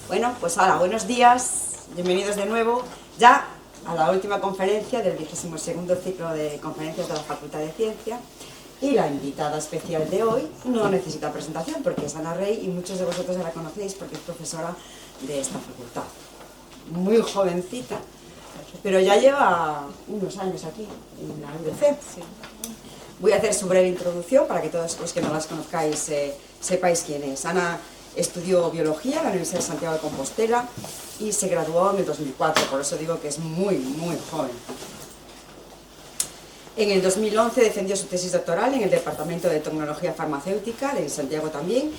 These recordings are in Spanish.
Bueno, pues ahora, buenos días, bienvenidos de nuevo ya a la última conferencia del 22º ciclo de conferencias de la Facultad de Ciencia. Y la invitada especial de hoy no necesita presentación porque es Ana Rey y muchos de vosotros ya la conocéis porque es profesora de esta facultad. Muy jovencita, pero ya lleva unos años aquí en la UDC. Voy a hacer su breve introducción para que todos los que no las conozcáis sepáis quién es. Ana estudió biología en la Universidad de Santiago de Compostela y se graduó en el 2004, por eso digo que es muy joven. En el 2011 defendió su tesis doctoral en el Departamento de Tecnología Farmacéutica de Santiago también,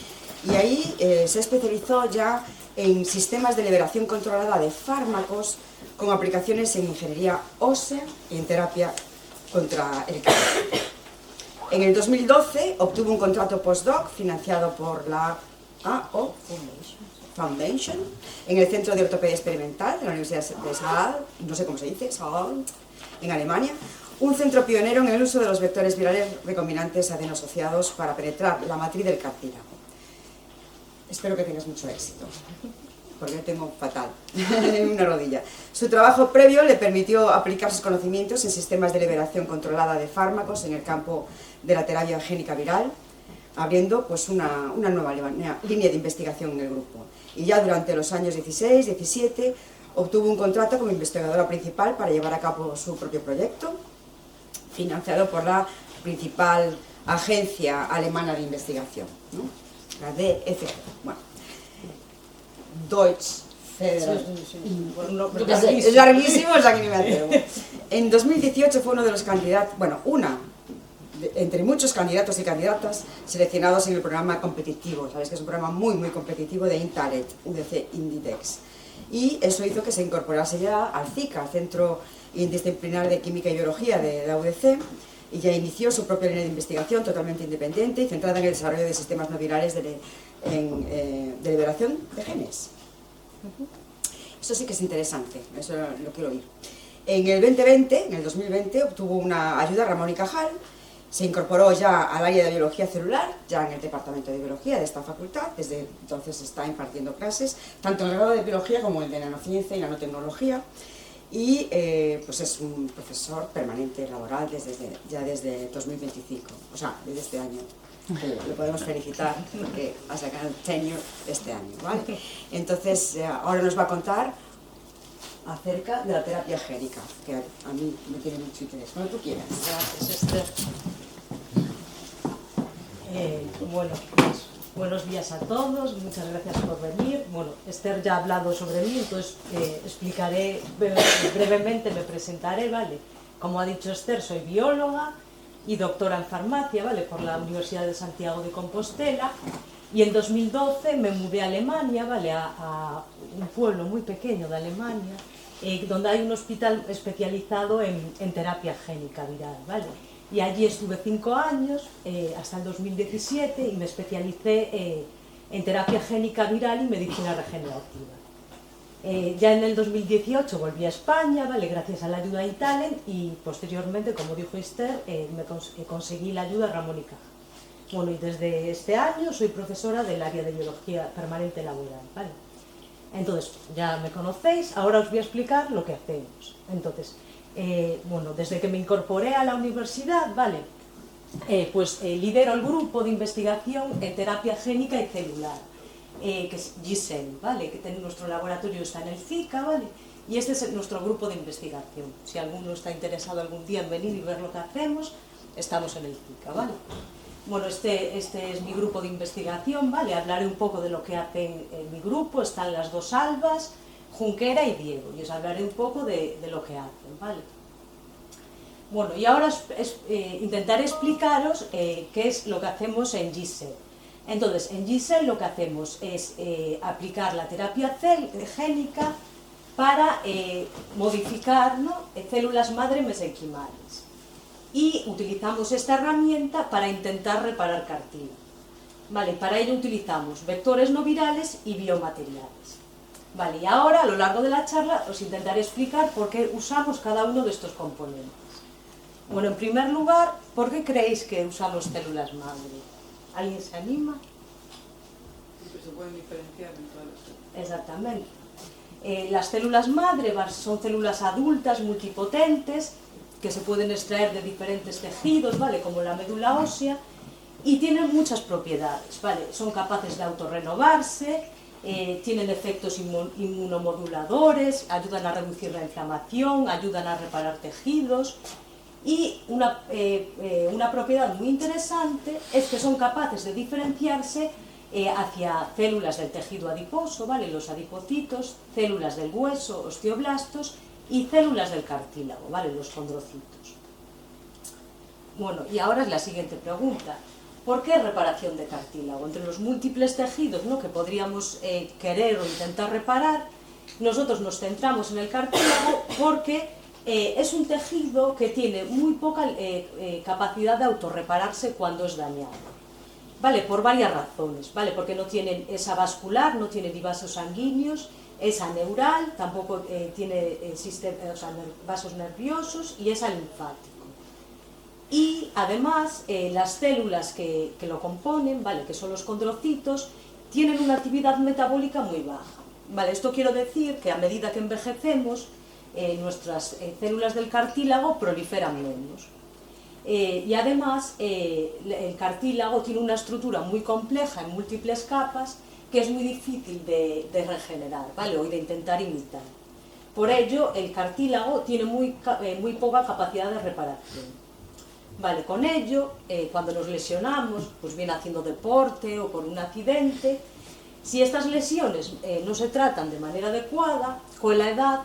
y ahí se especializó ya en sistemas de liberación controlada de fármacos con aplicaciones en ingeniería ósea y en terapia contra el cáncer. En el 2012 obtuvo un contrato postdoc financiado por la AO Foundation en el Centro de Ortopedia Experimental de la Universidad de Saal, no sé cómo se dice, Saal, en Alemania, un centro pionero en el uso de los vectores virales recombinantes adenosociados para penetrar la matriz del cartílago. Espero que tengas mucho éxito, porque yo tengo fatal en una rodilla. Su trabajo previo le permitió aplicar sus conocimientos en sistemas de liberación controlada de fármacos en el campo de la terapia génica viral, abriendo pues una nueva línea de investigación en el grupo. Y ya durante los años 16, 17, obtuvo un contrato como investigadora principal para llevar a cabo su propio proyecto, financiado por la principal agencia alemana de investigación, ¿no? La DFG. Bueno, Deutsche Federal. Es larguísimo, o sea que ni me atrevo. En 2018 fue uno de los candidatos, bueno, entre muchos candidatos y candidatas seleccionados en el programa competitivo. Sabéis que es un programa muy competitivo de INTARET, UDC Inditex. Y eso hizo que se incorporase ya al CICA, al Centro Interdisciplinar de Química y Biología de la UDC, y ya inició su propia línea de investigación totalmente independiente y centrada en el desarrollo de sistemas no virales de liberación de genes. Eso sí que es interesante, eso lo quiero oír. En el 2020, obtuvo una ayuda Ramón y Cajal. Se incorporó ya al área de biología celular, ya en el departamento de biología de esta facultad. Desde entonces está impartiendo clases, tanto en el grado de biología como en el de nanociencia y nanotecnología. Y pues es un profesor permanente laboral ya desde 2025, o sea, desde este año. Le podemos felicitar porque ha sacado el tenure este año, ¿vale? Entonces, ahora nos va a contar acerca de la terapia génica, que a mí me tiene mucho interés. Cuando tú quieras. Gracias, Esther. Bueno, pues, buenos días a todos, muchas gracias por venir. Bueno, Esther ya ha hablado sobre mí, entonces explicaré brevemente, me presentaré, ¿vale? Como ha dicho Esther, soy bióloga y doctora en farmacia, ¿vale? Por la Universidad de Santiago de Compostela, y en 2012 me mudé a Alemania, ¿vale? A un pueblo muy pequeño de Alemania, donde hay un hospital especializado en terapia génica viral, ¿vale? Y allí estuve 5 años, hasta el 2017, y me especialicé en terapia génica viral y medicina regenerativa. Ya en el 2018 volví a España, ¿vale? Gracias a la ayuda de Talent, y posteriormente, como dijo Esther, conseguí la ayuda Ramón y Cajal. Bueno, y desde este año soy profesora del área de biología permanente laboral, ¿vale? Entonces, ya me conocéis, ahora os voy a explicar lo que hacemos. Entonces, bueno, desde que me incorporé a la universidad, ¿vale? Pues lidero el grupo de investigación en terapia génica y celular, que es GISEL, ¿vale? Que nuestro laboratorio está en el CICA, ¿vale? Y este es nuestro grupo de investigación. Si alguno está interesado algún día en venir y ver lo que hacemos, estamos en el CICA, ¿vale? Bueno, este es mi grupo de investigación, ¿vale? Hablaré un poco de lo que hacen en mi grupo. Están las dos Albas, Junquera y Diego, y os hablaré un poco de lo que hacen, ¿vale? Bueno, y ahora intentaré explicaros qué es lo que hacemos en GISEL. Entonces, en GISEL lo que hacemos es aplicar la terapia génica para modificar, ¿no?, células madre mesenquimales. Y utilizamos esta herramienta para intentar reparar cartílago. Vale, para ello utilizamos vectores no virales y biomateriales. Vale, y ahora a lo largo de la charla os intentaré explicar por qué usamos cada uno de estos componentes. Bueno, en primer lugar, ¿por qué creéis que usamos células madre? ¿Alguien se anima? que se pueden diferenciar en todas las células. Exactamente. Las células madre son células adultas multipotentes que se pueden extraer de diferentes tejidos, ¿vale? Como la médula ósea, y tienen muchas propiedades, ¿vale? Son capaces de autorrenovarse, tienen efectos inmunomoduladores, ayudan a reducir la inflamación, ayudan a reparar tejidos, y una propiedad muy interesante es que son capaces de diferenciarse hacia células del tejido adiposo, ¿vale? Los adipocitos, células del hueso, osteoblastos, y células del cartílago, ¿vale? Los condrocitos. Bueno, y ahora es la siguiente pregunta. ¿Por qué reparación de cartílago? Entre los múltiples tejidos, ¿no?, que podríamos querer o intentar reparar, nosotros nos centramos en el cartílago porque es un tejido que tiene muy poca capacidad de autorrepararse cuando es dañado. ¿Vale? Por varias razones, ¿vale? Porque no tiene esa vascular, no tiene ni vasos sanguíneos, es aneural, tampoco tiene vasos nerviosos y es alinfático. Y además las células que lo componen, ¿vale?, que son los condrocitos, tienen una actividad metabólica muy baja, ¿vale? Esto quiere decir que a medida que envejecemos, nuestras células del cartílago proliferan menos. Y además el cartílago tiene una estructura muy compleja en múltiples capas que es muy difícil de regenerar, ¿vale?, o de intentar imitar. Por ello, el cartílago tiene muy poca capacidad de reparación. Vale, con ello, cuando nos lesionamos, pues bien haciendo deporte o por un accidente, si estas lesiones no se tratan de manera adecuada, con la edad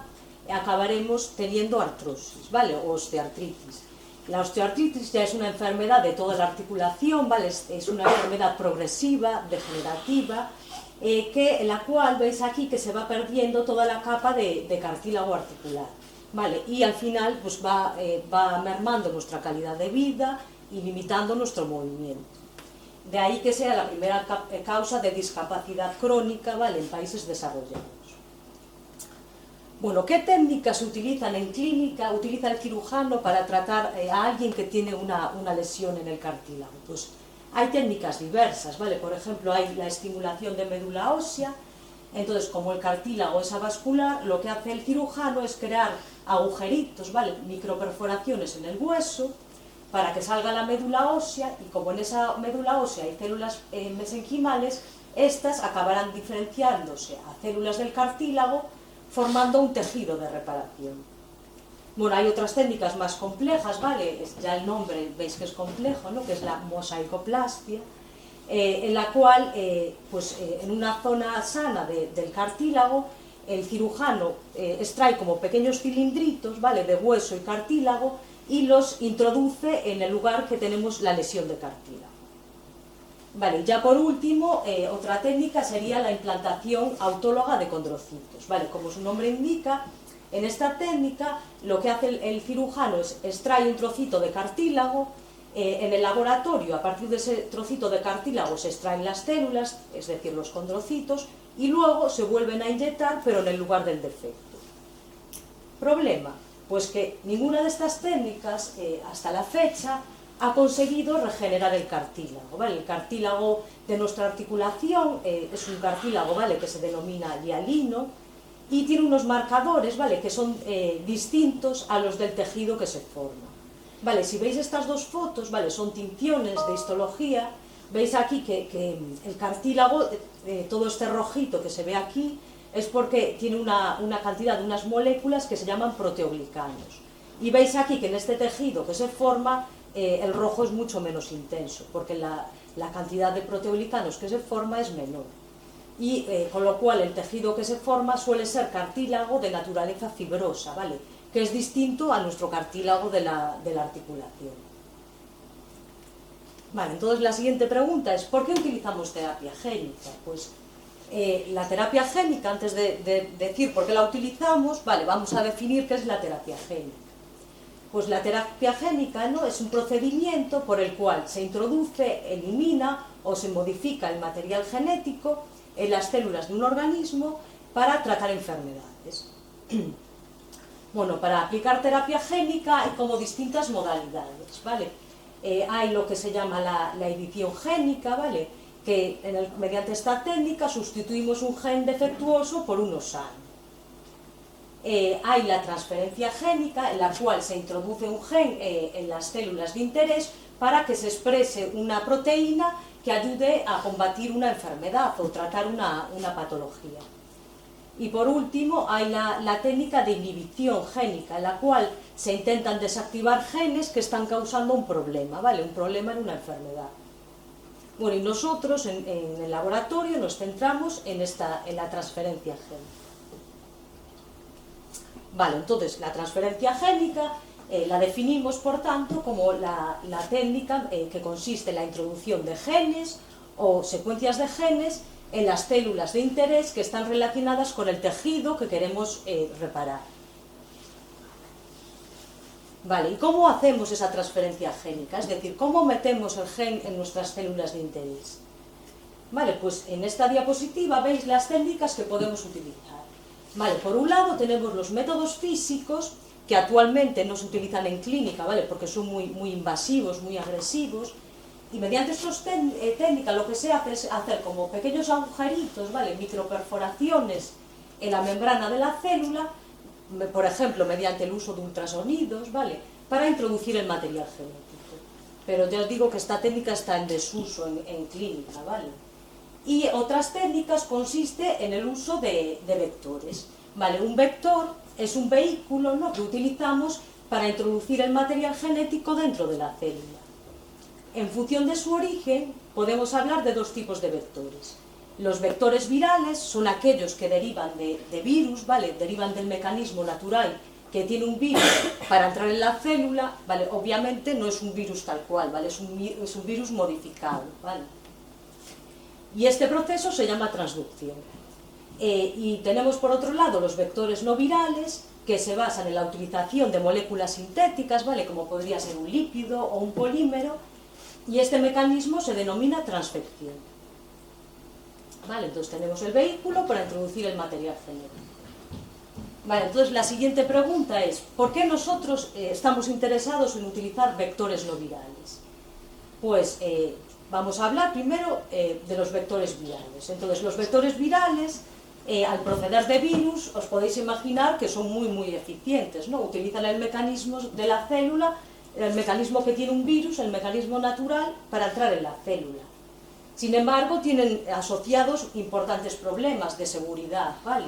acabaremos teniendo artrosis, ¿vale?, o osteoartritis. La osteoartritis ya es una enfermedad de toda la articulación, ¿vale?, es una enfermedad progresiva, degenerativa, en la cual veis aquí que se va perdiendo toda la capa de cartílago articular, ¿vale? Y al final pues va mermando nuestra calidad de vida y limitando nuestro movimiento. De ahí que sea la primera causa de discapacidad crónica, ¿vale?, en países desarrollados. Bueno, ¿qué técnicas se utilizan en clínica, utiliza el cirujano para tratar a alguien que tiene una lesión en el cartílago? Pues hay técnicas diversas, ¿vale? Por ejemplo, hay la estimulación de médula ósea. Entonces, como el cartílago es avascular, lo que hace el cirujano es crear agujeritos, ¿vale?, microperforaciones en el hueso para que salga la médula ósea, y como en esa médula ósea hay células mesenquimales, estas acabarán diferenciándose a células del cartílago, formando un tejido de reparación. Bueno, hay otras técnicas más complejas, ¿vale? Ya el nombre veis que es complejo, ¿no?, que es la mosaicoplastia, en la cual, en una zona sana del cartílago, el cirujano extrae como pequeños cilindritos, ¿vale?, de hueso y cartílago, y los introduce en el lugar que tenemos la lesión de cartílago. Vale, ya por último, otra técnica sería la implantación autóloga de condrocitos, ¿vale? Como su nombre indica, en esta técnica lo que hace el cirujano es extrae un trocito de cartílago. En el laboratorio, a partir de ese trocito de cartílago se extraen las células, es decir, los condrocitos, y luego se vuelven a inyectar, pero en el lugar del defecto. Problema, pues que ninguna de estas técnicas, hasta la fecha, ha conseguido regenerar el cartílago, ¿vale? El cartílago de nuestra articulación es un cartílago, ¿vale?, que se denomina hialino, y tiene unos marcadores, ¿vale?, que son distintos a los del tejido que se forma. Vale, si veis estas dos fotos, ¿vale?, son tinciones de histología. Veis aquí que el cartílago, todo este rojito que se ve aquí, es porque tiene una cantidad de unas moléculas que se llaman proteoglicanos. Y veis aquí que en este tejido que se forma, el rojo es mucho menos intenso, porque la cantidad de proteoglicanos que se forma es menor. Y con lo cual el tejido que se forma suele ser cartílago de naturaleza fibrosa, ¿vale?, que es distinto a nuestro cartílago de la articulación. Vale, entonces la siguiente pregunta es, ¿por qué utilizamos terapia génica? Pues la terapia génica, antes de decir por qué la utilizamos, vale, vamos a definir qué es la terapia génica. Pues la terapia génica, ¿no?, es un procedimiento por el cual se introduce, elimina o se modifica el material genético en las células de un organismo para tratar enfermedades. Bueno, para aplicar terapia génica hay como distintas modalidades, ¿vale? Hay lo que se llama la edición génica, ¿vale?, que mediante esta técnica sustituimos un gen defectuoso por uno sano. Hay la transferencia génica, en la cual se introduce un gen en las células de interés para que se exprese una proteína que ayude a combatir una enfermedad o tratar una patología. Y por último hay la técnica de inhibición génica, en la cual se intentan desactivar genes que están causando un problema, ¿vale? Un problema en una enfermedad. Bueno, y nosotros en el laboratorio nos centramos en la transferencia génica. Vale, entonces la transferencia génica la definimos, por tanto, como la técnica que consiste en la introducción de genes o secuencias de genes en las células de interés que están relacionadas con el tejido que queremos reparar. Vale, ¿y cómo hacemos esa transferencia génica? Es decir, ¿cómo metemos el gen en nuestras células de interés? Vale, pues en esta diapositiva veis las técnicas que podemos utilizar. Vale, por un lado tenemos los métodos físicos que actualmente no se utilizan en clínica, ¿vale? Porque son muy invasivos, muy agresivos, y mediante estas técnicas lo que se hace es hacer como pequeños agujeritos, ¿vale? Microperforaciones en la membrana de la célula, por ejemplo, mediante el uso de ultrasonidos, ¿vale? Para introducir el material genético. Pero ya os digo que esta técnica está en desuso en clínica, ¿vale? Y otras técnicas consiste en el uso de vectores, ¿vale? Un vector es un vehículo, ¿no?, que utilizamos para introducir el material genético dentro de la célula. En función de su origen, podemos hablar de dos tipos de vectores. Los vectores virales son aquellos que derivan de virus, ¿vale? Derivan del mecanismo natural que tiene un virus para entrar en la célula, ¿vale? Obviamente no es un virus tal cual, ¿vale? Es un virus modificado, ¿vale? Y este proceso se llama transducción. Y tenemos por otro lado los vectores no virales, que se basan en la utilización de moléculas sintéticas, ¿vale? Como podría ser un lípido o un polímero, y este mecanismo se denomina transfección. Vale, entonces tenemos el vehículo para introducir el material genético. Vale, entonces la siguiente pregunta es, ¿por qué nosotros estamos interesados en utilizar vectores no virales? Pues vamos a hablar primero de los vectores virales. Entonces los vectores virales, al proceder de virus, os podéis imaginar que son muy eficientes, ¿no? Utilizan el mecanismo de la célula, el mecanismo que tiene un virus, el mecanismo natural, para entrar en la célula. Sin embargo, tienen asociados importantes problemas de seguridad, ¿vale?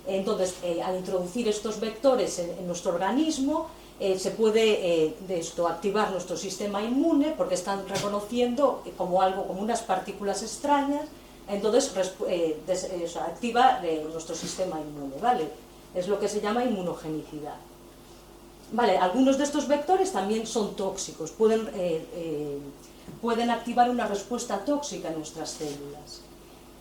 Entonces, al introducir estos vectores en nuestro organismo, se puede activar nuestro sistema inmune, porque están reconociendo como unas partículas extrañas, entonces activa nuestro sistema inmune, ¿vale? Es lo que se llama inmunogenicidad. Vale, algunos de estos vectores también son tóxicos, pueden activar una respuesta tóxica en nuestras células.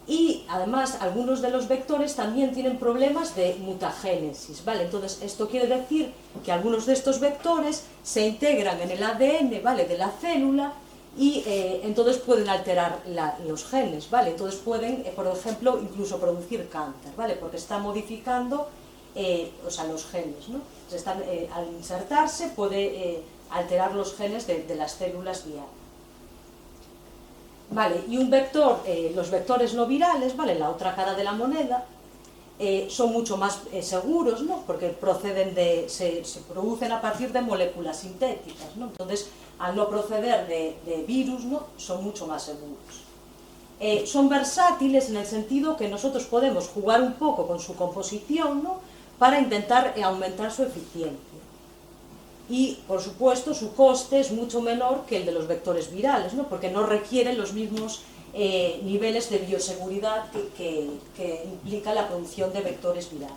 Y además algunos de los vectores también tienen problemas de mutagénesis, ¿vale? Entonces esto quiere decir que algunos de estos vectores se integran en el ADN, ¿vale?, de la célula, y entonces pueden alterar los genes, ¿vale? Entonces pueden, por ejemplo, incluso producir cáncer, ¿vale? Porque está modificando los genes, ¿no? Al insertarse puede alterar los genes de las células guía. Vale, y un vector, los vectores no virales, ¿vale?, la otra cara de la moneda, son mucho más seguros, ¿no?, porque se producen a partir de moléculas sintéticas, ¿no? Entonces, al no proceder de virus, ¿no?, son mucho más seguros. Son versátiles en el sentido que nosotros podemos jugar un poco con su composición, ¿no?, para intentar aumentar su eficiencia. Y, por supuesto, su coste es mucho menor que el de los vectores virales, ¿no?, porque no requieren los mismos niveles de bioseguridad que implica la producción de vectores virales.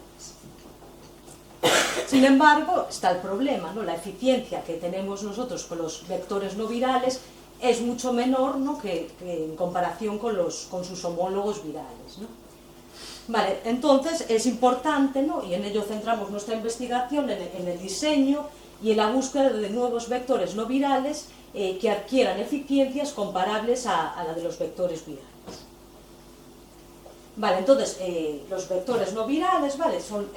Sin embargo, está el problema, ¿no? La eficiencia que tenemos nosotros con los vectores no virales es mucho menor, ¿no?, que en comparación con sus homólogos virales, ¿no? Vale, entonces es importante, ¿no?, y en ello centramos nuestra investigación, en el diseño y en la búsqueda de nuevos vectores no virales que adquieran eficiencias comparables a la de los vectores virales. Vale, entonces los vectores no virales, ¿vale?, son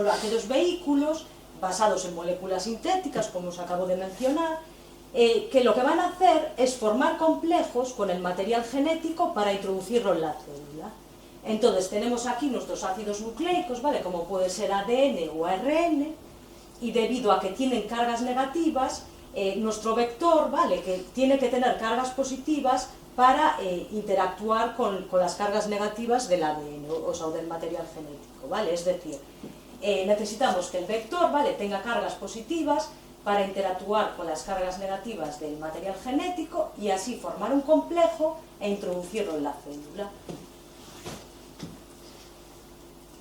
aquellos vehículos basados en moléculas sintéticas, como os acabo de mencionar, que lo que van a hacer es formar complejos con el material genético para introducirlo en la célula. Entonces tenemos aquí nuestros ácidos nucleicos, ¿vale? Como puede ser ADN o ARN, y debido a que tienen cargas negativas, nuestro vector, ¿vale? Que tiene que tener cargas positivas para interactuar con las cargas negativas del ADN, o sea, del material genético, ¿vale? Es decir, necesitamos que el vector, ¿vale? Tenga cargas positivas para interactuar con las cargas negativas del material genético y así formar un complejo e introducirlo en la célula.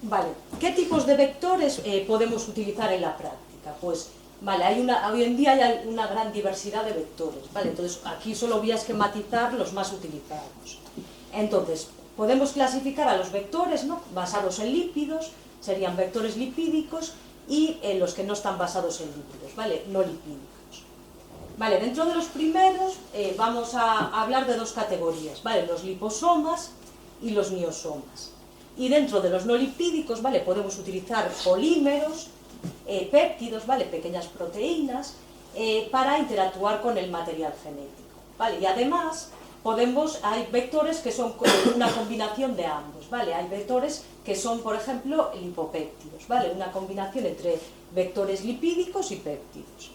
Vale, ¿qué tipos de vectores podemos utilizar en la práctica? Pues, vale, hoy en día hay una gran diversidad de vectores, ¿vale? Entonces, aquí solo voy a esquematizar los más utilizados. Entonces, podemos clasificar a los vectores, ¿no? Basados en lípidos, serían vectores lipídicos, y los que no están basados en lípidos, ¿vale? No lipídicos. Vale, dentro de los primeros vamos a hablar de dos categorías, ¿vale? Los liposomas y los miosomas. Y dentro de los no lipídicos, ¿vale? Podemos utilizar polímeros, péptidos, ¿vale? Pequeñas proteínas, para interactuar con el material genético, ¿vale? Y además hay vectores que son una combinación de ambos, ¿vale? Hay vectores que son, por ejemplo, lipopéptidos, ¿vale? Una combinación entre vectores lipídicos y péptidos.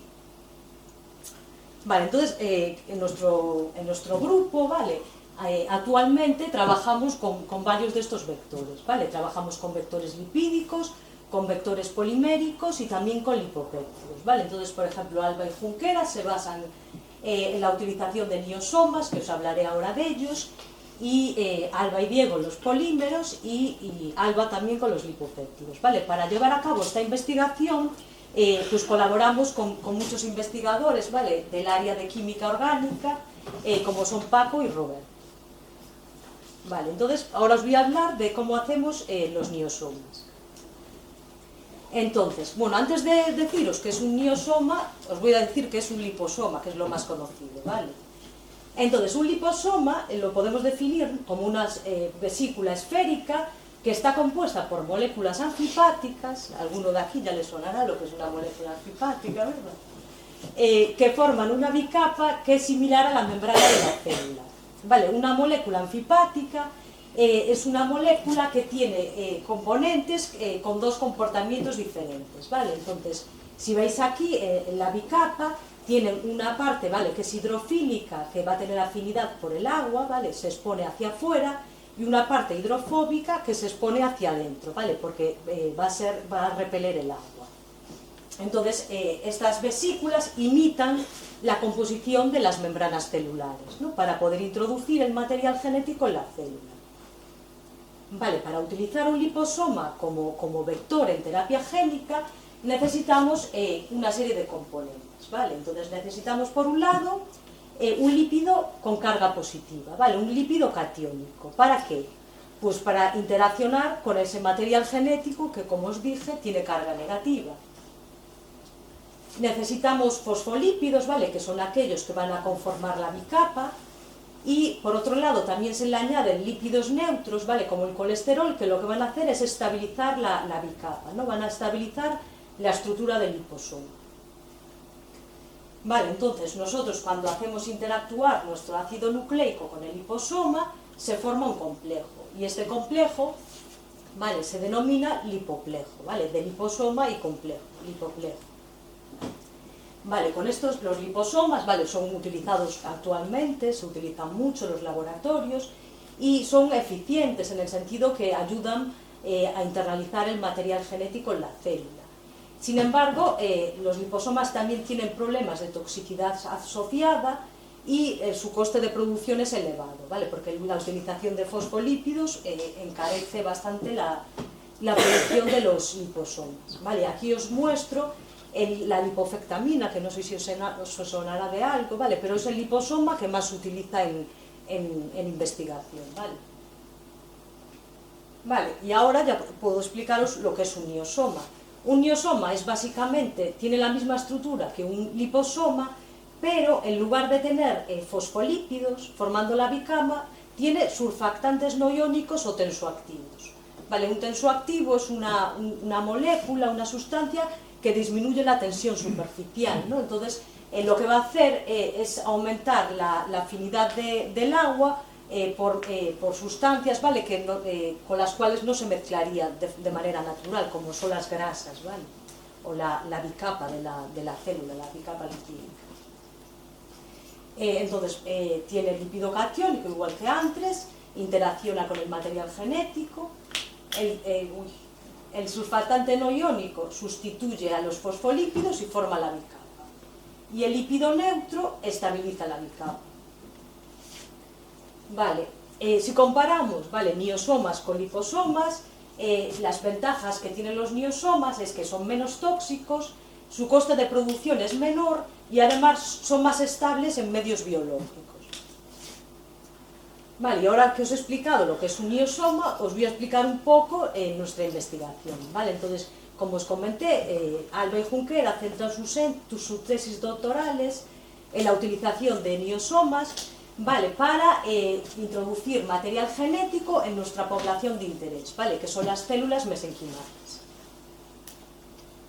Vale, entonces, en nuestro grupo, ¿vale? Actualmente trabajamos con varios de estos vectores, ¿vale? Trabajamos con vectores lipídicos, con vectores poliméricos y también con lipopéptidos, ¿vale? Entonces, por ejemplo, Alba y Junqueras se basan en la utilización de miosomas, que os hablaré ahora de ellos, y Alba y Diego los polímeros y Alba también con los lipopéptidos, ¿vale? Para llevar a cabo esta investigación, pues colaboramos con muchos investigadores, ¿vale? Del área de química orgánica, como son Paco y Robert. Vale, entonces ahora os voy a hablar de cómo hacemos los miosomas. Entonces, bueno, antes de deciros que es un miosoma, os voy a decir que es un liposoma, que es lo más conocido, ¿vale? Entonces, un liposoma lo podemos definir como una vesícula esférica que está compuesta por moléculas anfipáticas, a alguno de aquí ya le sonará lo que es una molécula anfipática, ¿verdad? Que forman una bicapa que es similar a la membrana de la célula, ¿vale? Una molécula anfipática es una molécula que tiene componentes con dos comportamientos diferentes, ¿vale? Entonces, si veis aquí, en la bicapa tienen una parte, ¿vale?, que es hidrofílica, que va a tener afinidad por el agua, ¿vale?, se expone hacia afuera, y una parte hidrofóbica que se expone hacia adentro, ¿vale?, porque va a repeler el agua. Entonces, estas vesículas imitan la composición de las membranas celulares, ¿no?, para poder introducir el material genético en la célula. Vale, para utilizar un liposoma como vector en terapia génica necesitamos una serie de componentes, ¿vale? Entonces necesitamos, por un lado, un lípido con carga positiva, ¿vale? Un lípido catiónico. ¿Para qué? Pues para interaccionar con ese material genético que, como os dije, tiene carga negativa. Necesitamos fosfolípidos, ¿vale?, que son aquellos que van a conformar la bicapa. Y, por otro lado, también se le añaden lípidos neutros, ¿vale?, como el colesterol, que lo que van a hacer es estabilizar la bicapa, ¿no? Van a estabilizar la estructura del liposoma. Vale, entonces, nosotros cuando hacemos interactuar nuestro ácido nucleico con el liposoma, se forma un complejo. Y este complejo, ¿vale?, se denomina lipoplejo, ¿vale?, de liposoma y complejo, lipoplejo. Vale, con estos, los liposomas, vale, son utilizados actualmente, se utilizan mucho en los laboratorios y son eficientes en el sentido que ayudan a internalizar el material genético en la célula. Sin embargo, los liposomas también tienen problemas de toxicidad asociada y su coste de producción es elevado, ¿vale?, porque la utilización de fosfolípidos encarece bastante la producción de los liposomas, ¿vale? Aquí os muestro la lipofectamina, que no sé si os sonará de algo, ¿vale?, pero es el liposoma que más se utiliza en investigación, ¿vale? Vale, y ahora ya puedo explicaros lo que es un miosoma. Un miosoma es básicamente, tiene la misma estructura que un liposoma, pero en lugar de tener fosfolípidos formando la bicapa, tiene surfactantes no iónicos o tensoactivos. Vale, un tensoactivo es una molécula, una sustancia que disminuye la tensión superficial, ¿no? Entonces, lo que va a hacer es aumentar la afinidad del agua por sustancias, ¿vale? Con las cuales no se mezclaría de manera natural, como son las grasas, ¿vale? O la bicapa de la célula, la bicapa lipídica. Entonces, tiene el lípido catiónico igual que antes, interacciona con el material genético, el surfactante no iónico sustituye a los fosfolípidos y forma la bicapa. Y el lípido neutro estabiliza la bicapa. Vale, si comparamos, ¿vale?, niosomas con liposomas, las ventajas que tienen los niosomas es que son menos tóxicos, su coste de producción es menor y además son más estables en medios biológicos. Vale, y ahora que os he explicado lo que es un niosoma, os voy a explicar un poco nuestra investigación, ¿vale? Entonces, como os comenté, Alba y Junquera centran sus tesis doctorales en la utilización de niosomas, ¿vale?, para introducir material genético en nuestra población de interés, ¿vale?, que son las células mesenquimales.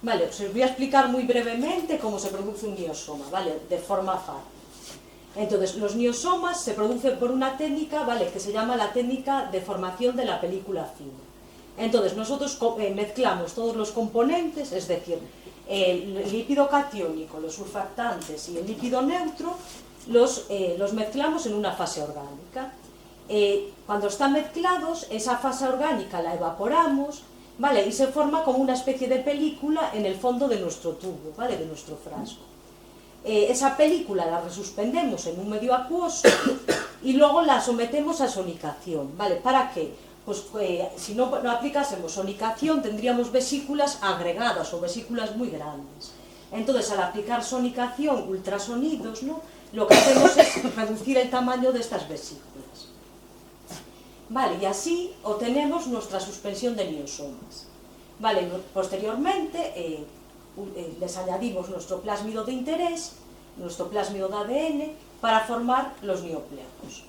Vale, os voy a explicar muy brevemente cómo se produce un niosoma, ¿vale?, de forma fácil. Entonces, los niosomas se producen por una técnica, ¿vale?, que se llama la técnica de formación de la película fina. Entonces, nosotros mezclamos todos los componentes, es decir, el lípido catiónico, los surfactantes y el lípido neutro, los mezclamos en una fase orgánica. Cuando están mezclados, esa fase orgánica la evaporamos, ¿vale?, y se forma como una especie de película en el fondo de nuestro tubo, ¿vale?, de nuestro frasco. Esa película la resuspendemos en un medio acuoso y luego la sometemos a sonicación, ¿vale? ¿Para qué? Pues si no aplicásemos sonicación tendríamos vesículas agregadas o vesículas muy grandes. Entonces, al aplicar sonicación, ultrasonidos, ¿no?, lo que hacemos es reducir el tamaño de estas vesículas. Vale, y así obtenemos nuestra suspensión de niosomas. Vale, posteriormente les añadimos nuestro plásmido de interés, nuestro plásmido de ADN, para formar los neopleos.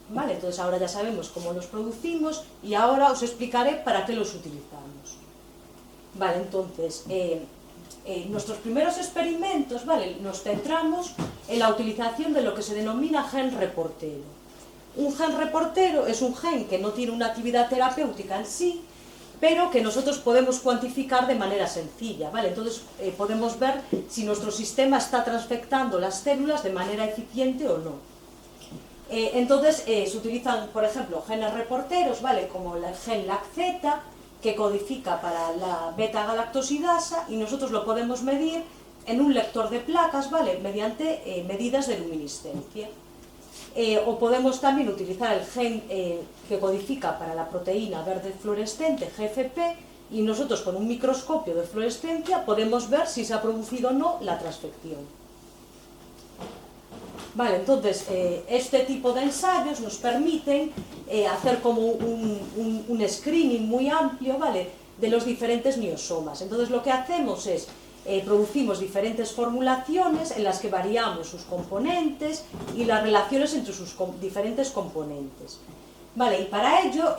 Vale, entonces ahora ya sabemos cómo los producimos y ahora os explicaré para qué los utilizamos. Vale, entonces, nuestros primeros experimentos, ¿vale?, nos centramos en la utilización de lo que se denomina gen reportero. Un gen reportero es un gen que no tiene una actividad terapéutica en sí, pero que nosotros podemos cuantificar de manera sencilla, ¿vale? Entonces podemos ver si nuestro sistema está transfectando las células de manera eficiente o no. Entonces se utilizan, por ejemplo, genes reporteros, ¿vale?, como el gen LAC-Z, que codifica para la beta-galactosidasa, y nosotros lo podemos medir en un lector de placas, ¿vale?, mediante medidas de luminiscencia. O podemos también utilizar el gen que codifica para la proteína verde fluorescente, GFP, y nosotros con un microscopio de fluorescencia podemos ver si se ha producido o no la transfección. Vale, entonces este tipo de ensayos nos permiten hacer como un screening muy amplio, ¿vale?, de los diferentes niosomas. Entonces lo que hacemos es producimos diferentes formulaciones en las que variamos sus componentes y las relaciones entre sus diferentes componentes. Vale, y para ello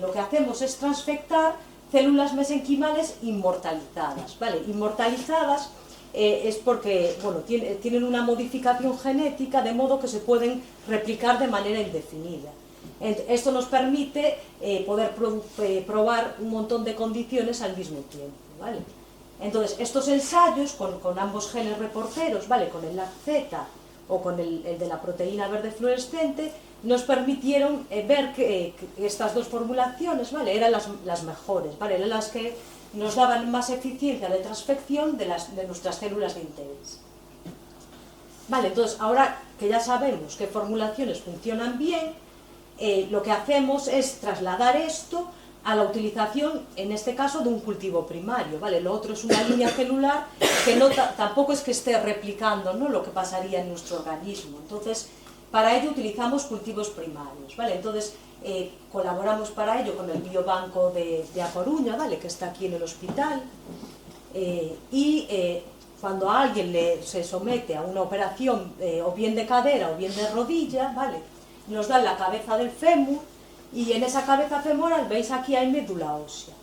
lo que hacemos es transfectar células mesenquimales inmortalizadas. Vale, inmortalizadas es porque, bueno, tienen una modificación genética de modo que se pueden replicar de manera indefinida. Esto nos permite poder probar un montón de condiciones al mismo tiempo, ¿vale? Entonces, estos ensayos con ambos genes reporteros, ¿vale?, con el LAC-Z o con el de la proteína verde fluorescente, nos permitieron ver que estas dos formulaciones, ¿vale?, eran las mejores, ¿vale?, eran las que nos daban más eficiencia de transfección de nuestras células de interés. Vale, entonces, ahora que ya sabemos qué formulaciones funcionan bien, lo que hacemos es trasladar esto a la utilización, en este caso, de un cultivo primario, ¿vale? Lo otro es una línea celular que tampoco es que esté replicando, ¿no?, lo que pasaría en nuestro organismo. Entonces, para ello utilizamos cultivos primarios, ¿vale? Entonces, colaboramos para ello con el Biobanco de A Coruña, ¿vale?, que está aquí en el hospital, cuando a alguien se somete a una operación o bien de cadera o bien de rodilla, ¿vale?, nos dan la cabeza del fémur, y en esa cabeza femoral, veis aquí hay médula ósea.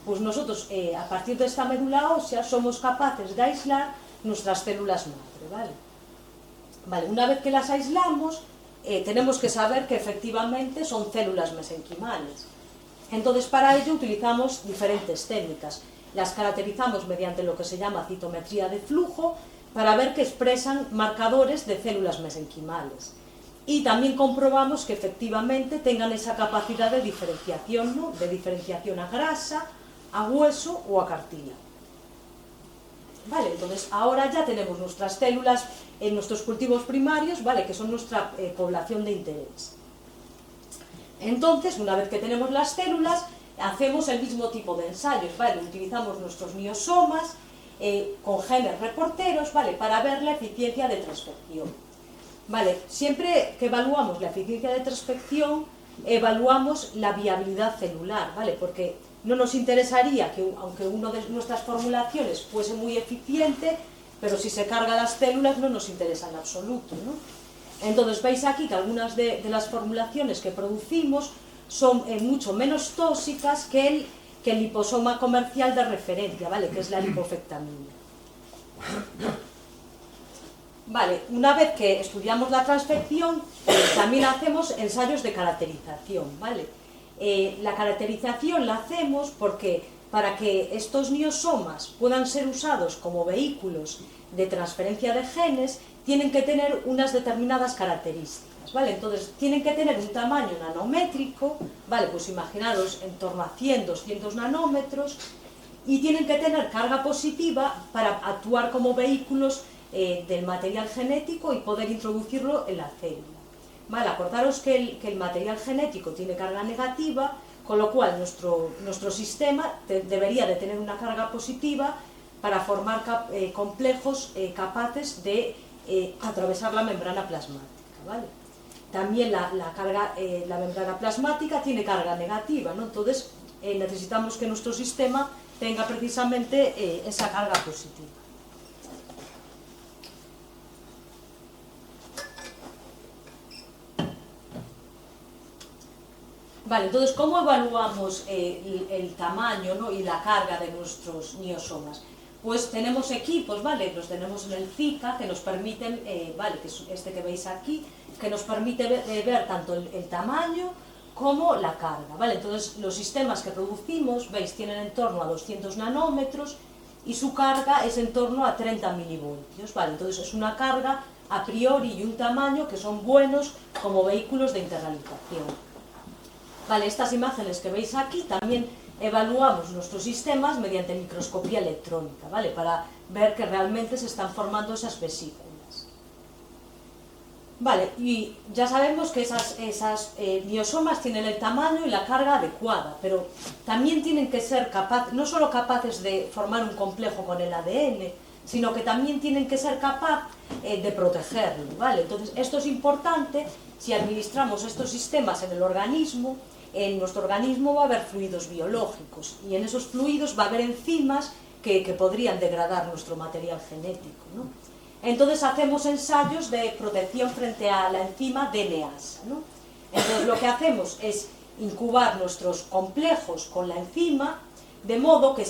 Pues nosotros, a partir de esta médula ósea, somos capaces de aislar nuestras células madre, ¿vale? Vale, una vez que las aislamos, tenemos que saber que efectivamente son células mesenquimales. Entonces, para ello utilizamos diferentes técnicas. Las caracterizamos mediante lo que se llama citometría de flujo para ver que expresan marcadores de células mesenquimales. Y también comprobamos que efectivamente tengan esa capacidad de diferenciación, ¿no? De diferenciación a grasa, a hueso o a cartílago. Vale, entonces ahora ya tenemos nuestras células en nuestros cultivos primarios, ¿vale? Que son nuestra población de interés. Entonces, una vez que tenemos las células, hacemos el mismo tipo de ensayos, ¿vale? Utilizamos nuestros miosomas con genes reporteros, ¿vale? Para ver la eficiencia de transfección. Vale, siempre que evaluamos la eficiencia de transfección, evaluamos la viabilidad celular, ¿vale? Porque no nos interesaría que, aunque una de nuestras formulaciones fuese muy eficiente, pero si se carga las células no nos interesa en absoluto, ¿no? Entonces veis aquí que algunas de las formulaciones que producimos son mucho menos tóxicas que el liposoma comercial de referencia, ¿vale? Que es la lipofectamina. Vale, una vez que estudiamos la transfección, también hacemos ensayos de caracterización, ¿vale? La caracterización la hacemos porque para que estos miosomas puedan ser usados como vehículos de transferencia de genes, tienen que tener unas determinadas características, ¿vale? Entonces, tienen que tener un tamaño nanométrico, ¿vale? Pues imaginaros en torno a 100, 200 nanómetros, y tienen que tener carga positiva para actuar como vehículos del material genético y poder introducirlo en la célula. Vale, acordaros que el material genético tiene carga negativa, con lo cual nuestro sistema debería de tener una carga positiva para formar complejos capaces de atravesar la membrana plasmática, ¿vale? También la membrana plasmática tiene carga negativa, ¿no? Entonces necesitamos que nuestro sistema tenga precisamente esa carga positiva. Vale, entonces, ¿cómo evaluamos el tamaño, ¿no? Y la carga de nuestros miosomas? Pues tenemos equipos, ¿vale? Los tenemos en el Zika, que nos permiten, ¿vale? Que es este que veis aquí, que nos permite ver tanto el tamaño como la carga, ¿vale? Entonces, los sistemas que producimos, veis, tienen en torno a 200 nanómetros y su carga es en torno a 30 milivoltios, ¿vale? Entonces, es una carga a priori y un tamaño que son buenos como vehículos de internalización. Vale, estas imágenes que veis aquí también evaluamos nuestros sistemas mediante microscopía electrónica, ¿vale? Para ver que realmente se están formando esas vesículas. Vale, y ya sabemos que esas miosomas tienen el tamaño y la carga adecuada, pero también tienen que ser no solo capaces de formar un complejo con el ADN, sino que también tienen que ser capaces de protegerlo, ¿vale? Entonces, esto es importante si administramos estos sistemas en el organismo. En nuestro organismo va a haber fluidos biológicos y en esos fluidos va a haber enzimas que podrían degradar nuestro material genético, ¿no? Entonces hacemos ensayos de protección frente a la enzima DNase, ¿no? Entonces lo que hacemos es incubar nuestros complejos con la enzima, de modo que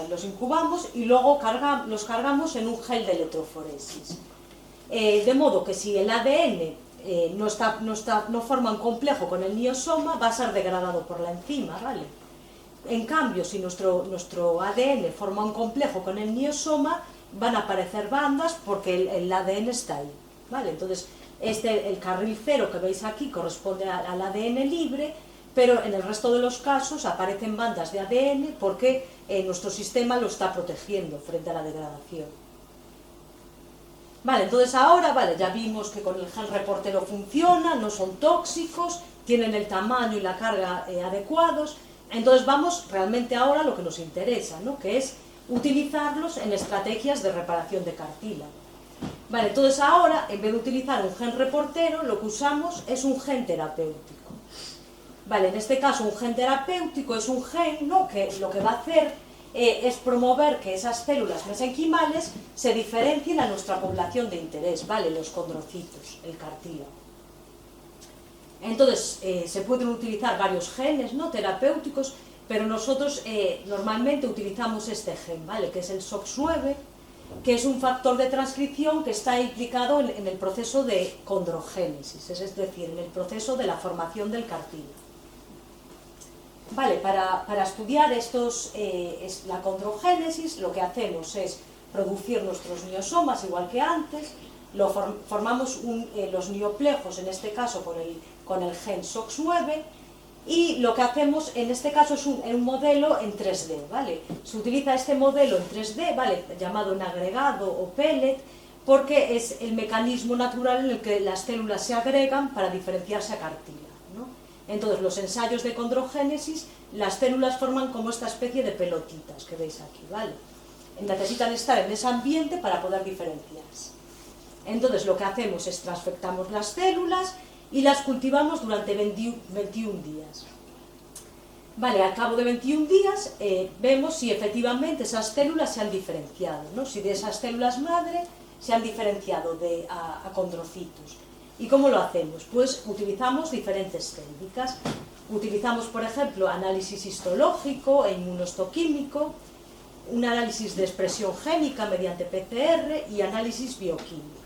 los incubamos y luego los cargamos en un gel de electroforesis. De modo que si el ADN no forma un complejo con el miosoma, va a ser degradado por la enzima, ¿vale? En cambio, si nuestro ADN forma un complejo con el miosoma, van a aparecer bandas porque el ADN está ahí, ¿vale? Entonces, el carril cero que veis aquí corresponde al ADN libre, pero en el resto de los casos aparecen bandas de ADN porque nuestro sistema lo está protegiendo frente a la degradación. Vale, entonces ahora, vale, ya vimos que con el gen reportero funciona, no son tóxicos, tienen el tamaño y la carga adecuados. Entonces vamos realmente ahora a lo que nos interesa, ¿no? Que es utilizarlos en estrategias de reparación de cartílago. Vale, entonces ahora, en vez de utilizar un gen reportero, lo que usamos es un gen terapéutico. Vale, en este caso un gen terapéutico es un gen, ¿no? Que lo que va a hacer es promover que esas células mesenquimales se diferencien a nuestra población de interés, ¿vale? Los condrocitos, el cartílago. Entonces, se pueden utilizar varios genes, ¿no? Terapéuticos, pero nosotros normalmente utilizamos este gen, ¿vale? Que es el SOX9, que es un factor de transcripción que está implicado en el proceso de condrogénesis, es decir, en el proceso de la formación del cartílago. Vale, para estudiar la condrogénesis, lo que hacemos es producir nuestros miosomas igual que antes, formamos los mioplejos, en este caso con el gen SOX9, y lo que hacemos en este caso es un modelo en 3D, ¿vale? Se utiliza este modelo en 3D, ¿vale?, llamado en agregado o pellet, porque es el mecanismo natural en el que las células se agregan para diferenciarse a cartílago, ¿no? Entonces, los ensayos de condrogénesis, las células forman como esta especie de pelotitas que veis aquí, ¿vale? Necesitan estar en ese ambiente para poder diferenciarse. Entonces, lo que hacemos es transfectamos las células y las cultivamos durante 21 días. Vale, al cabo de 21 días vemos si efectivamente esas células se han diferenciado, ¿no? Si de esas células madre se han diferenciado a condrocitos. ¿Y cómo lo hacemos? Pues utilizamos diferentes técnicas. Utilizamos, por ejemplo, análisis histológico e inmunohistoquímico, un análisis de expresión génica mediante PCR y análisis bioquímico.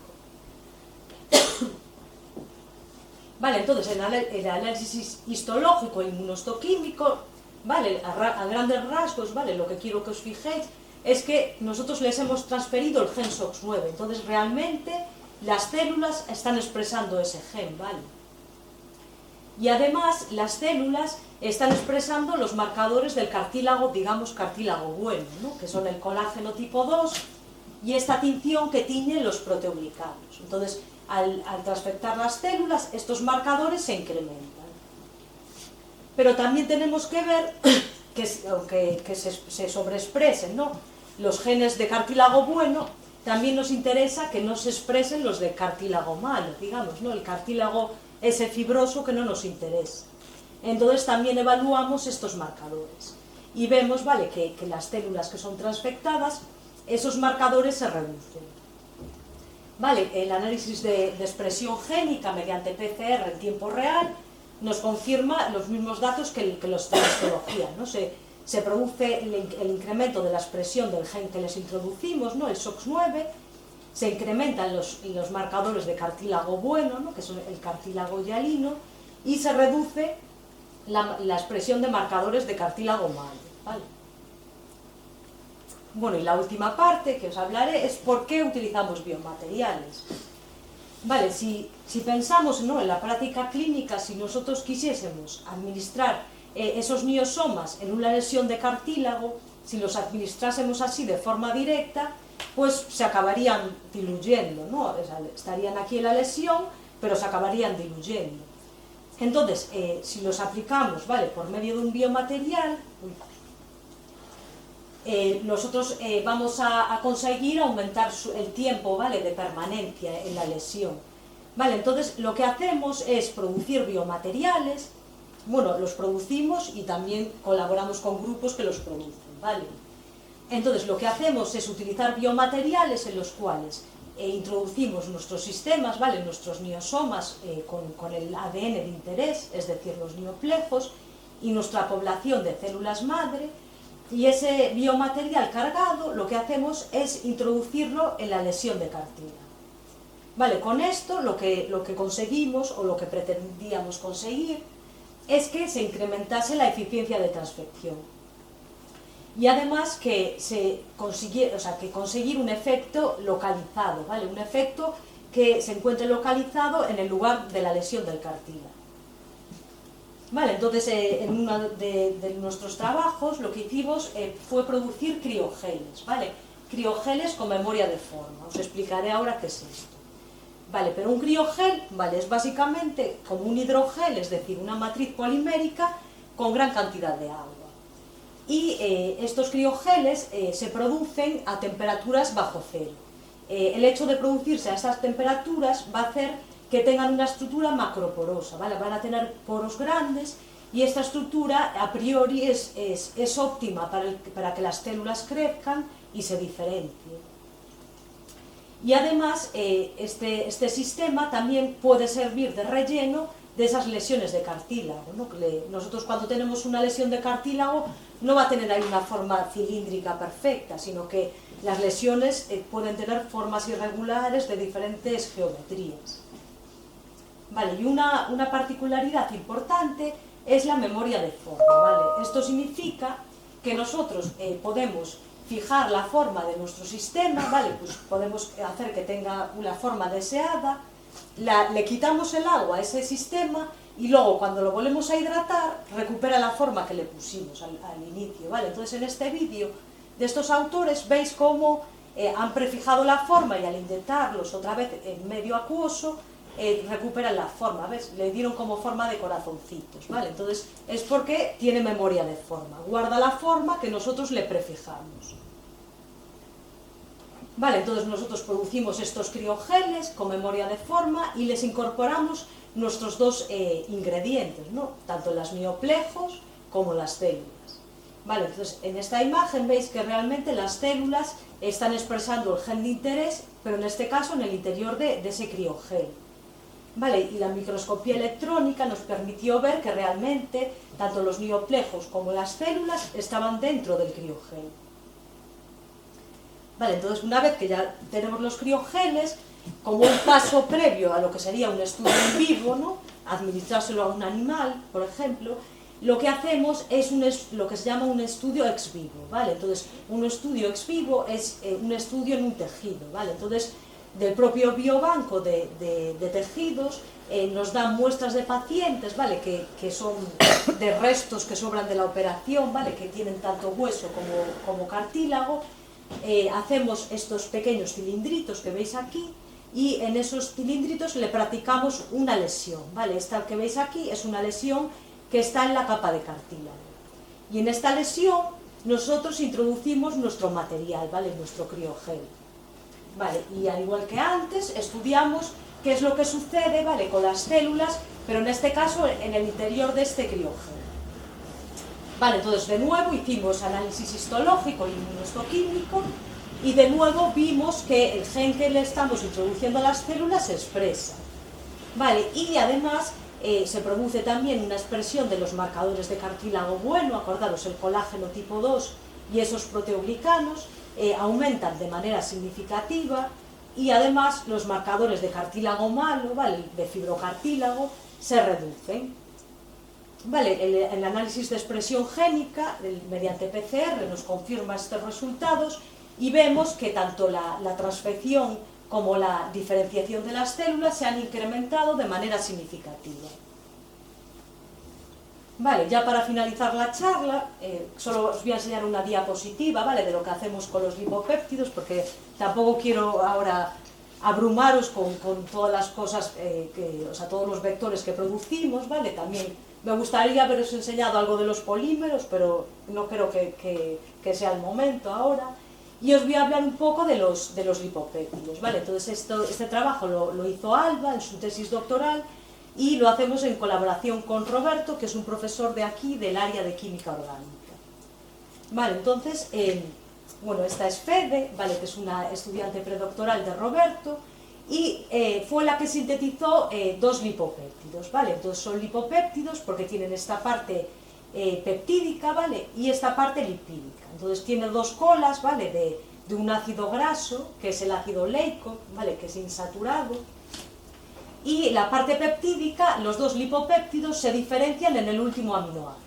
Vale, entonces el análisis histológico e inmunohistoquímico, vale, a grandes rasgos, vale, lo que quiero que os fijéis es que nosotros les hemos transferido el gen SOX9, entonces realmente las células están expresando ese gen, vale. Y además las células están expresando los marcadores del cartílago, digamos cartílago bueno, ¿no?, que son el colágeno tipo 2 y esta tinción que tiñe los proteoglicanos. Entonces, al transfectar las células, estos marcadores se incrementan. Pero también tenemos que ver que se sobreexpresen, ¿no?, los genes de cartílago bueno, también nos interesa que no se expresen los de cartílago malo, digamos, ¿no?, el cartílago ese fibroso que no nos interesa. Entonces también evaluamos estos marcadores y vemos, vale, que las células que son transfectadas, esos marcadores se reducen. Vale, el análisis de expresión génica mediante PCR en tiempo real nos confirma los mismos datos que los de histología, ¿no? Se produce el incremento de la expresión del gen que les introducimos, ¿no?, el SOX9, se incrementan los marcadores de cartílago bueno, ¿no?, que son el cartílago hialino, y se reduce la expresión de marcadores de cartílago malo, ¿vale? Bueno, y la última parte que os hablaré es por qué utilizamos biomateriales. Vale, si pensamos, ¿no?, en la práctica clínica, si nosotros quisiésemos administrar esos miosomas en una lesión de cartílago, si los administrásemos así de forma directa, pues se acabarían diluyendo, ¿no? O sea, estarían aquí en la lesión, pero se acabarían diluyendo. Entonces, si los aplicamos, ¿vale?, por medio de un biomaterial, nosotros vamos a conseguir aumentar el tiempo, ¿vale?, de permanencia en la lesión. Vale, entonces lo que hacemos es producir biomateriales, bueno, los producimos y también colaboramos con grupos que los producen, ¿vale? Entonces lo que hacemos es utilizar biomateriales en los cuales introducimos nuestros sistemas, ¿vale?, nuestros miosomas con el ADN de interés, es decir, los mioplejos, y nuestra población de células madre, y ese biomaterial cargado lo que hacemos es introducirlo en la lesión de cartílago. Vale, con esto lo que conseguimos, o lo que pretendíamos conseguir, es que se incrementase la eficiencia de transfección. Y además que conseguir un efecto localizado, ¿vale?, un efecto que se encuentre localizado en el lugar de la lesión del cartílago. Vale, entonces en uno de nuestros trabajos lo que hicimos fue producir criogeles, ¿vale? Criogeles con memoria de forma. Os explicaré ahora qué es esto. Vale, pero un criogel, ¿vale?, es básicamente como un hidrogel, es decir, una matriz polimérica con gran cantidad de agua. Y estos criogeles se producen a temperaturas bajo cero. El hecho de producirse a estas temperaturas va a hacer que tengan una estructura macroporosa, ¿vale? Van a tener poros grandes y esta estructura a priori es óptima para que las células crezcan y se diferencien. Y además este sistema también puede servir de relleno de esas lesiones de cartílago, ¿no? Nosotros cuando tenemos una lesión de cartílago no va a tener ahí una forma cilíndrica perfecta, sino que las lesiones pueden tener formas irregulares de diferentes geometrías. Vale, y una particularidad importante es la memoria de forma, ¿vale? Esto significa que nosotros podemos fijar la forma de nuestro sistema, ¿vale? Pues podemos hacer que tenga una forma deseada, le quitamos el agua a ese sistema y luego cuando lo volvemos a hidratar recupera la forma que le pusimos al inicio, ¿vale? Entonces en este vídeo de estos autores veis cómo han prefijado la forma y al inyectarlos otra vez en medio acuoso recuperan la forma, ¿ves? Le dieron como forma de corazoncitos, ¿vale? Entonces es porque tiene memoria de forma, guarda la forma que nosotros le prefijamos. Vale, entonces nosotros producimos estos criogeles con memoria de forma y les incorporamos nuestros dos ingredientes, ¿no? Tanto las mioplejos como las células. Vale, entonces en esta imagen veis que realmente las células están expresando el gen de interés, pero en este caso en el interior de ese criogel. Vale, y la microscopía electrónica nos permitió ver que realmente tanto los mioplejos como las células estaban dentro del criogel. Vale, entonces una vez que ya tenemos los criogeles, como un paso previo a lo que sería un estudio en vivo, ¿no? Administrárselo a un animal, por ejemplo, lo que hacemos es lo que se llama un estudio ex vivo, ¿vale? Entonces, un estudio ex vivo es un estudio en un tejido, ¿vale? Entonces, del propio biobanco de tejidos nos dan muestras de pacientes, ¿vale? Que son de restos que sobran de la operación, ¿vale? Que tienen tanto hueso como cartílago. Hacemos estos pequeños cilindritos que veis aquí y en esos cilindritos le practicamos una lesión, ¿vale? Esta que veis aquí es una lesión que está en la capa de cartílago. Y en esta lesión nosotros introducimos nuestro material, ¿vale? Nuestro criogel. Vale, y al igual que antes, estudiamos qué es lo que sucede, ¿vale? Con las células, pero en este caso en el interior de este criogel. Vale, entonces de nuevo hicimos análisis histológico y inmunohistoquímico y de nuevo vimos que el gen que le estamos introduciendo a las células se expresa. Vale, y además se produce también una expresión de los marcadores de cartílago bueno, acordaros, el colágeno tipo 2 y esos proteoglicanos aumentan de manera significativa y además los marcadores de cartílago malo, ¿vale? De fibrocartílago, se reducen. Vale, el análisis de expresión génica mediante PCR nos confirma estos resultados y vemos que tanto la transfección como la diferenciación de las células se han incrementado de manera significativa. Vale, ya para finalizar la charla, solo os voy a enseñar una diapositiva, ¿vale? De lo que hacemos con los lipopéptidos, porque tampoco quiero ahora abrumaros con todas las cosas, o sea, todos los vectores que producimos, ¿vale? También me gustaría haberos enseñado algo de los polímeros, pero no creo que sea el momento ahora. Y os voy a hablar un poco de los lipopéptidos, ¿vale? Entonces este trabajo lo hizo Alba en su tesis doctoral y lo hacemos en colaboración con Roberto, que es un profesor de aquí del área de química orgánica. Vale, entonces, bueno, esta es Fede, ¿vale? Que es una estudiante predoctoral de Roberto y fue la que sintetizó dos lipopéptidos, ¿vale? Entonces son lipopéptidos porque tienen esta parte peptídica, ¿vale? Y esta parte lipídica. Entonces tiene dos colas, ¿vale? De un ácido graso, que es el ácido leico, ¿vale? Que es insaturado. Y la parte peptídica, los dos lipopéptidos se diferencian en el último aminoácido.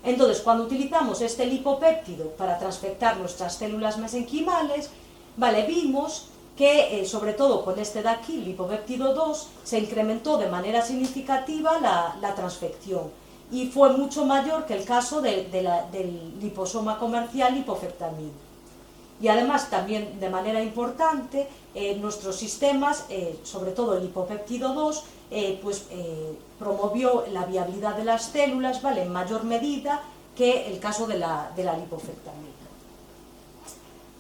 Entonces, cuando utilizamos este lipopéptido para transfectar nuestras células mesenquimales, ¿vale? Vimos que, sobre todo con este de aquí, lipopéptido 2, se incrementó de manera significativa la transfección y fue mucho mayor que el caso del liposoma comercial lipofectamina. Y además, también de manera importante, nuestros sistemas, sobre todo el lipopéptido 2, promovió la viabilidad de las células, ¿vale? En mayor medida que el caso de la lipofectamina.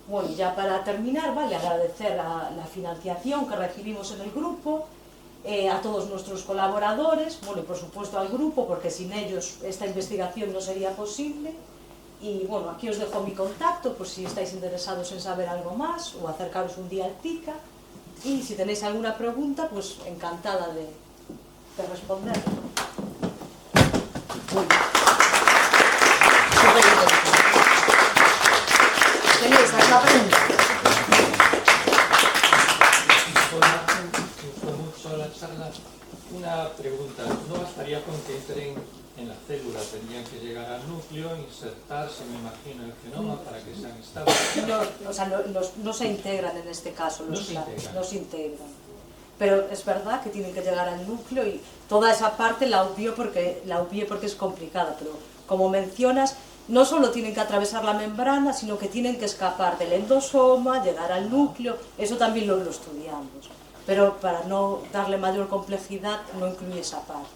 Bueno, ya para terminar, ¿vale? Agradecer la financiación que recibimos en el grupo, a todos nuestros colaboradores, bueno, y por supuesto al grupo, porque sin ellos esta investigación no sería posible. Y bueno, aquí os dejo mi contacto por si estáis interesados en saber algo más o acercaros un día al TICA. Y si tenéis alguna pregunta, pues encantada de responder. Muy bien. imagino, el genoma para que sean estables. No, o sea, no se integran en este caso los clados, no se integran. Pero es verdad que tienen que llegar al núcleo y toda esa parte la obvié porque es complicada, pero como mencionas, no solo tienen que atravesar la membrana, sino que tienen que escapar del endosoma, llegar al núcleo, eso también lo estudiamos. Pero para no darle mayor complejidad no incluye esa parte.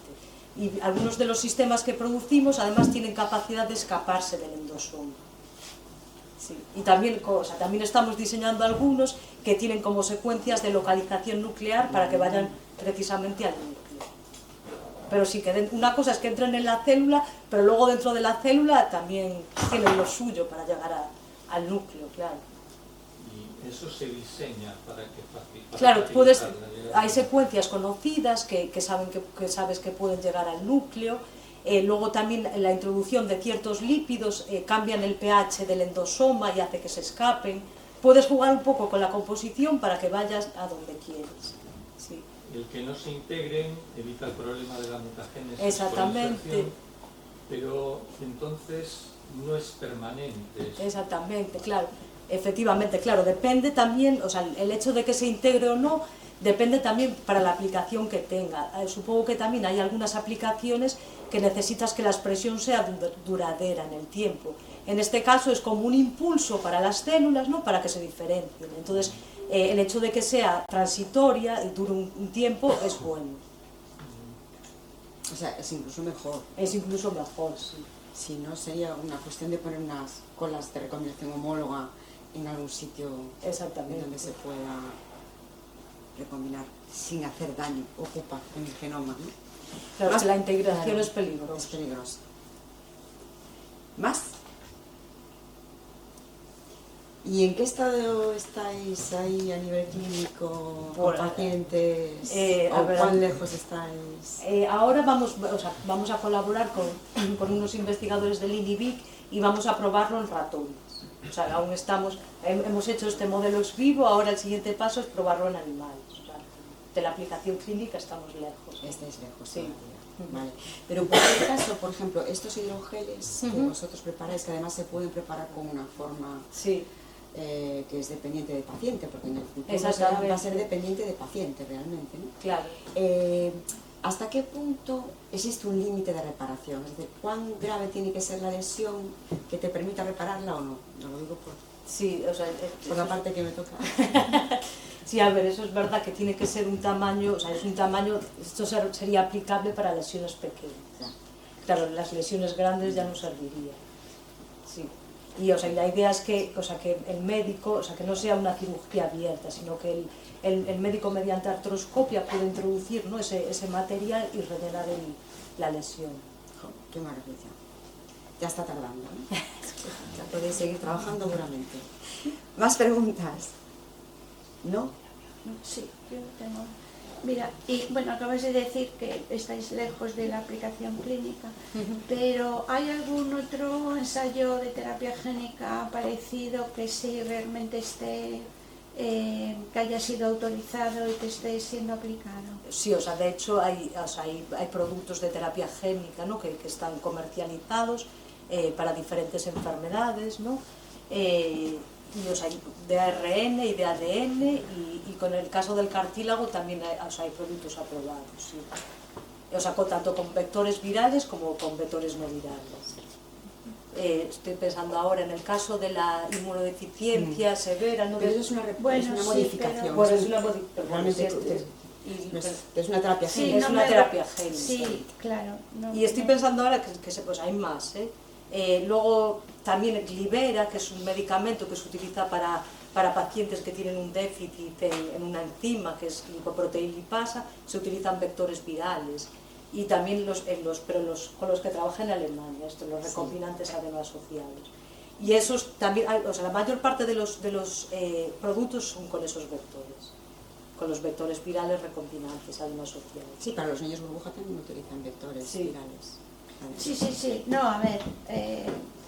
Y algunos de los sistemas que producimos además tienen capacidad de escaparse del endosoma. Sí. Y también estamos diseñando algunos que tienen como secuencias de localización nuclear para que vayan precisamente al núcleo. Pero sí que una cosa es que entren en la célula, pero luego dentro de la célula también tienen lo suyo para llegar al núcleo, claro. Y eso se diseña para que facilite. Claro, hay secuencias conocidas que sabes que pueden llegar al núcleo. Luego también la introducción de ciertos lípidos cambian el pH del endosoma y hace que se escapen. Puedes jugar un poco con la composición para que vayas a donde quieres. Sí. El que no se integren evita el problema de la mutagénesis. Exactamente. Pero entonces no es permanente. Exactamente, claro. Efectivamente, claro, depende también, o sea, el hecho de que se integre o no, depende también para la aplicación que tenga. Supongo que también hay algunas aplicaciones que necesitas que la expresión sea duradera en el tiempo. En este caso es como un impulso para las células, ¿no?, para que se diferencien. Entonces, el hecho de que sea transitoria y dure un tiempo es bueno. O sea, es incluso mejor. Es incluso mejor, sí. Si no, sería una cuestión de poner unas colas de recombinación homóloga en algún sitio donde se pueda recombinar sin hacer daño, ocupa en el genoma, ¿no? Claro, que la integración es peligrosa. Es peligrosa. ¿Más? ¿Y en qué estado estáis ahí a nivel clínico con pacientes? ¿O cuán lejos estáis? Ahora vamos a colaborar con unos investigadores del INIVIC y vamos a probarlo en ratones. O sea, aún hemos hecho este modelo ex vivo, ahora el siguiente paso es probarlo en animales. O sea, de la aplicación clínica estamos lejos. Estáis lejos, sí. Vale. Pero en cualquier caso, por ejemplo, estos hidrogeles que vosotros preparáis, que además se pueden preparar con una forma que es dependiente del paciente, porque en el futuro va a ser dependiente del paciente realmente, ¿no? Claro. ¿Hasta qué punto existe un límite de reparación? Es decir, ¿cuán grave tiene que ser la lesión que te permita repararla o no? No lo digo por la parte que me toca. Sí, a ver, eso es verdad que tiene que ser un tamaño, o sea, es un tamaño, esto sería aplicable para lesiones pequeñas. Claro, las lesiones grandes ya no serviría. Sí. Y, o sea, la idea es que el médico, o sea, que no sea una cirugía abierta, sino que el médico mediante artroscopia puede introducir, ¿no?, ese material y rellenar la lesión. ¡Qué maravilla! Ya está tardando, ¿no? Ya podéis seguir trabajando duramente. ¿Más preguntas? ¿No? Sí, yo tengo. Mira, y bueno, acabas de decir que estáis lejos de la aplicación clínica, pero ¿hay algún otro ensayo de terapia génica parecido que sí realmente esté, que haya sido autorizado y que esté siendo aplicado? Sí, o sea, de hecho hay productos de terapia génica, ¿no?, que están comercializados para diferentes enfermedades, ¿no? O sea, de ARN y de ADN y con el caso del cartílago también hay productos aprobados, sí. O sea, tanto con vectores virales como con vectores no virales. Estoy pensando ahora en el caso de la inmunodeficiencia severa, ¿no? Pero eso es una modificación. Bueno, es una modificación. Realmente es una terapia génica. Es una terapia génica. Sí, claro. Y estoy pensando ahora que pues hay más, luego también Glivera, que es un medicamento que se utiliza para pacientes que tienen un déficit en una enzima, que es glicoproteína-lipasa, se utilizan vectores virales. Y también con los que trabaja en Alemania, los recombinantes adeno-asociados. Y esos también, o sea, la mayor parte de los productos son con esos vectores, con los vectores virales recombinantes adeno-asociados. Sí, para los niños burbuja también utilizan vectores virales. Sí. No, a ver,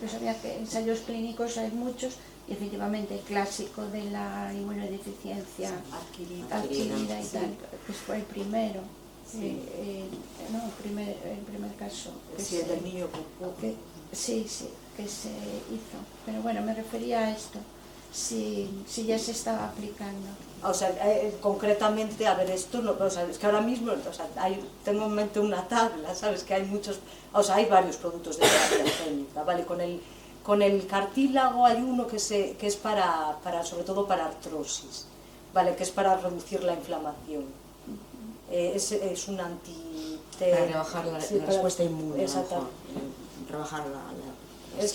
yo sabía que ensayos clínicos hay muchos y efectivamente el clásico de la inmunodeficiencia adquirida y tal, que fue el primero. Sí. No, el primer caso. Sí, el del niño. Sí. que se hizo. Pero bueno, me refería a esto, si ya se estaba aplicando. O sea, concretamente, a ver, esto, no, o sea, es que ahora mismo, o sea, tengo en mente una tabla, ¿sabes? Que hay muchos, o sea, hay varios productos de terapia génica, ¿vale? Con el cartílago hay uno que es para, sobre todo para artrosis, ¿vale? Que es para reducir la inflamación. Es un anti... Para rebajar la respuesta inmune, exacto. Rebajar Es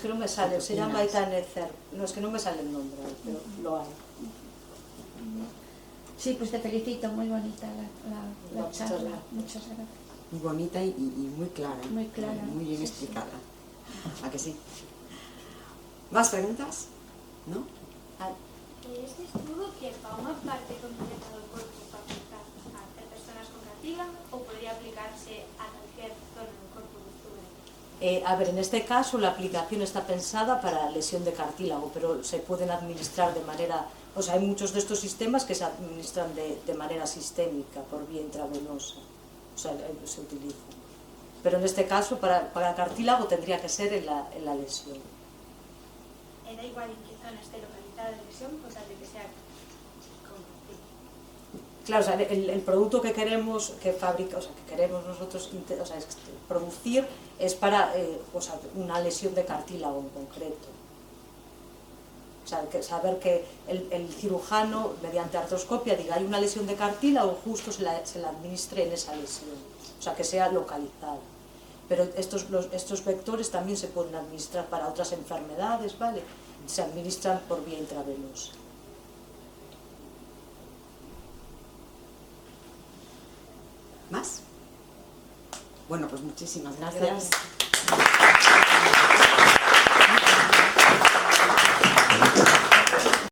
que no me sale, se llama Etanecer, no, es que no me sale el nombre, pero lo hay. Sí, pues te felicito, muy bonita la charla. Muchas gracias. muy bonita y muy clara. Muy clara, Muy bien sí, explicada. ¿A que sí? ¿Más preguntas? ¿No? Este estudo que para una parte concreta del cuerpo para aplicar a personas con cartílago o podría aplicarse a cualquier zona del cuerpo que estuve. A ver, en este caso la aplicación está pensada para lesión de cartílago, pero se pueden administrar de manera... O sea, hay muchos de estos sistemas que se administran de manera sistémica, por vía intravenosa. O sea, se utilizan. Pero en este caso, para cartílago tendría que ser en la lesión. Da igual en qué zona esté localizada la lesión, o sea, de que sea compatible. Claro, o sea, el producto que queremos nosotros producir es para una lesión de cartílago en concreto. O sea, saber que el cirujano, mediante artroscopia, diga hay una lesión de cartílago, justo se la administre en esa lesión. O sea, que sea localizada. Pero estos vectores también se pueden administrar para otras enfermedades, ¿vale? Se administran por vía intravenosa. ¿Más? Bueno, pues muchísimas gracias.